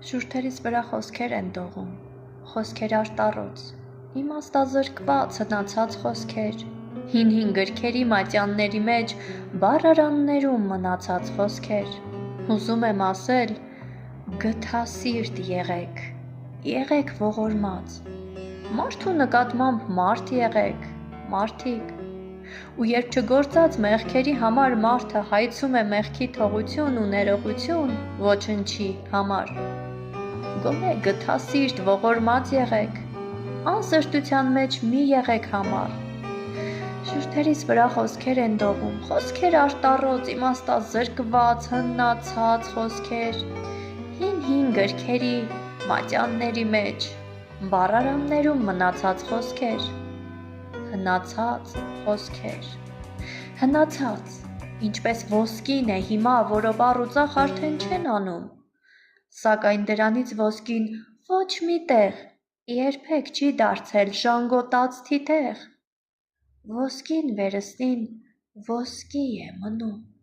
Շուրթերից վրա խոսքեր են դողում, խոսքեր արտառոց, իմաստազրկված հնացած խոսքեր, հին գրքերի մատյանների մեջ բառարաններում մնացած խոսքեր, ուզում եմ ասել, գթասիրտ եղեք ողորմած, մարդու նկատմամբ մարդ եղեք, մարդիկ, ու երբ չգործած մեղքերի համար մարդը հայցում է մեղքի թողություն ու ներողություն ոչնչի համար, գոնե գթասիրտ ողորմած եղեք, անսրտության մեջ մի եղեք համառ, շուրթերից վրա խոսքեր են դողում, խոսքեր արտառոց, իմաստազրկված, հնացած խոսքեր, հին գրքերի մատյանների մեջ, բառարաններում մնացած խոսքեր, հնացած խոսքեր, հնացած, ինչպես ոսկին է հիմա, որով առ ու ծախ արդեն չեն անում, սակայն դրանից ոսկին ոչ մի տեղ երբեք չի դարձել ժանգոտած թիթեղ, ոսկին վերստին ոսկի է մնում։